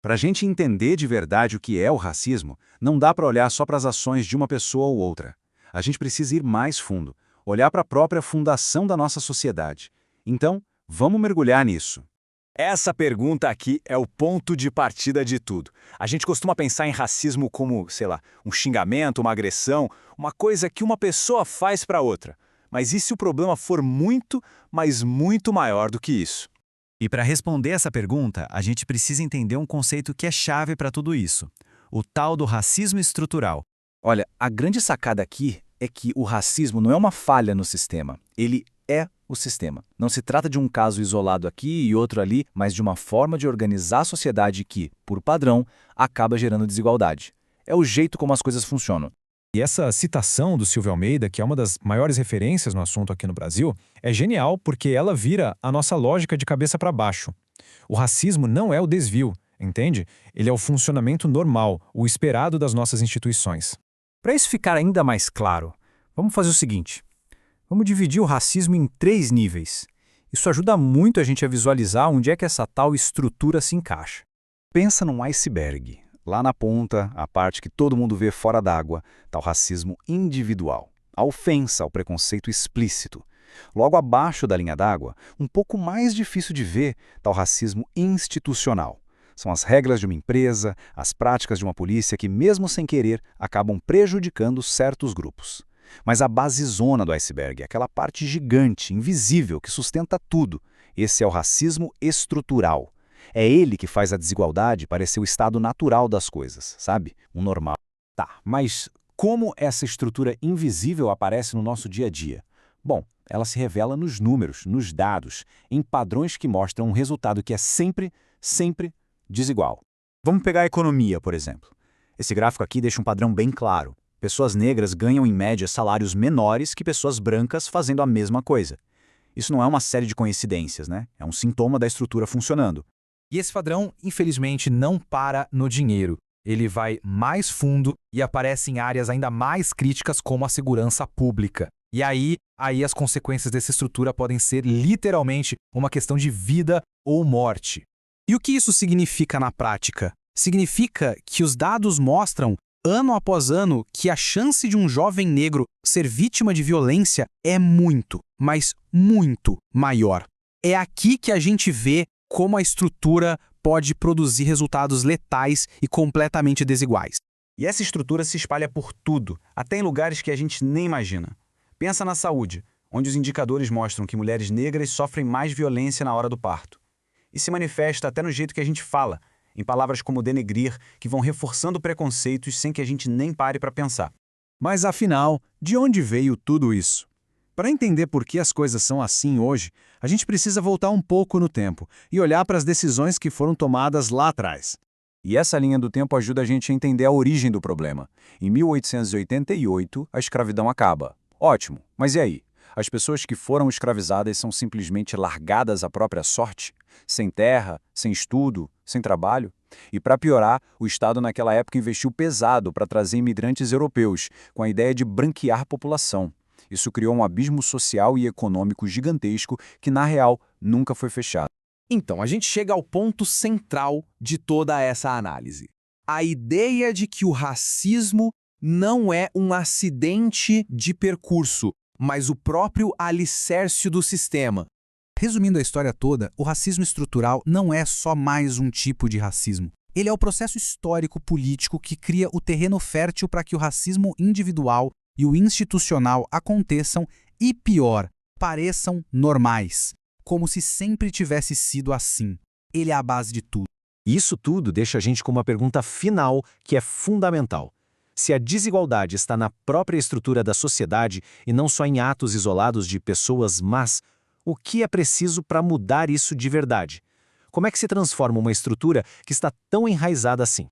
Para a gente entender de verdade o que é o racismo, não dá para olhar só para as ações de uma pessoa ou outra. A gente precisa ir mais fundo, olhar para a própria fundação da nossa sociedade. Então, vamos mergulhar nisso. Essa pergunta aqui é o ponto de partida de tudo. A gente costuma pensar em racismo como, sei lá, um xingamento, uma agressão, uma coisa que uma pessoa faz para outra. Mas e se o problema for muito, mas muito maior do que isso? E para responder essa pergunta, a gente precisa entender um conceito que é chave para tudo isso: o tal do racismo estrutural. Olha, a grande sacada aqui é que o racismo não é uma falha no sistema, ele é o sistema. Não se trata de um caso isolado aqui e outro ali, mas de uma forma de organizar a sociedade que, por padrão, acaba gerando desigualdade. É o jeito como as coisas funcionam. E essa citação do Silvio Almeida, que é uma das maiores referências no assunto aqui no Brasil, é genial porque ela vira a nossa lógica de cabeça para baixo. O racismo não é o desvio, entende? Ele é o funcionamento normal, o esperado das nossas instituições. Para isso ficar ainda mais claro, vamos fazer o seguinte. Vamos dividir o racismo em 3 níveis. Isso ajuda muito a gente a visualizar onde é que essa tal estrutura se encaixa. Pensa num iceberg. Lá na ponta, a parte que todo mundo vê fora d'água, está o racismo individual, a ofensa, o preconceito explícito. Logo abaixo da linha d'água, um pouco mais difícil de ver, está o racismo institucional. São as regras de uma empresa, as práticas de uma polícia que, mesmo sem querer, acabam prejudicando certos grupos. Mas a basezona do iceberg, aquela parte gigante, invisível, que sustenta tudo, esse é o racismo estrutural. É ele que faz a desigualdade parecer o estado natural das coisas, sabe? O normal. Tá, mas como essa estrutura invisível aparece no nosso dia a dia? Bom, ela se revela nos números, nos dados, em padrões que mostram um resultado que é sempre desigual. Vamos pegar a economia, por exemplo. Esse gráfico aqui deixa um padrão bem claro. Pessoas negras ganham, em média, salários menores que pessoas brancas fazendo a mesma coisa. Isso não é uma série de coincidências, né? É um sintoma da estrutura funcionando. E esse padrão, infelizmente, não para no dinheiro. Ele vai mais fundo e aparece em áreas ainda mais críticas como a segurança pública. E aí as consequências dessa estrutura podem ser literalmente uma questão de vida ou morte. E o que isso significa na prática? Significa que os dados mostram, ano após ano, que a chance de um jovem negro ser vítima de violência é muito, mas muito maior. É aqui que a gente vê como a estrutura pode produzir resultados letais e completamente desiguais. E essa estrutura se espalha por tudo, até em lugares que a gente nem imagina. Pensa na saúde, onde os indicadores mostram que mulheres negras sofrem mais violência na hora do parto. E se manifesta até no jeito que a gente fala, em palavras como denegrir, que vão reforçando preconceitos sem que a gente nem pare para pensar. Mas afinal, de onde veio tudo isso? Para entender por que as coisas são assim hoje, a gente precisa voltar um pouco no tempo e olhar para as decisões que foram tomadas lá atrás. E essa linha do tempo ajuda a gente a entender a origem do problema. Em 1888, a escravidão acaba. Ótimo, mas e aí? As pessoas que foram escravizadas são simplesmente largadas à própria sorte? Sem terra, sem estudo, sem trabalho? E para piorar, o Estado naquela época investiu pesado para trazer imigrantes europeus, com a ideia de branquear a população. Isso criou um abismo social e econômico gigantesco que, na real, nunca foi fechado. Então, a gente chega ao ponto central de toda essa análise. A ideia de que o racismo não é um acidente de percurso, mas o próprio alicerce do sistema. Resumindo a história toda, o racismo estrutural não é só mais um tipo de racismo. Ele é o processo histórico-político que cria o terreno fértil para que o racismo individual e o institucional aconteçam e, pior, pareçam normais, como se sempre tivesse sido assim. Ele é a base de tudo. Isso tudo deixa a gente com uma pergunta final que é fundamental. Se a desigualdade está na própria estrutura da sociedade e não só em atos isolados de pessoas más, o que é preciso para mudar isso de verdade? Como é que se transforma uma estrutura que está tão enraizada assim?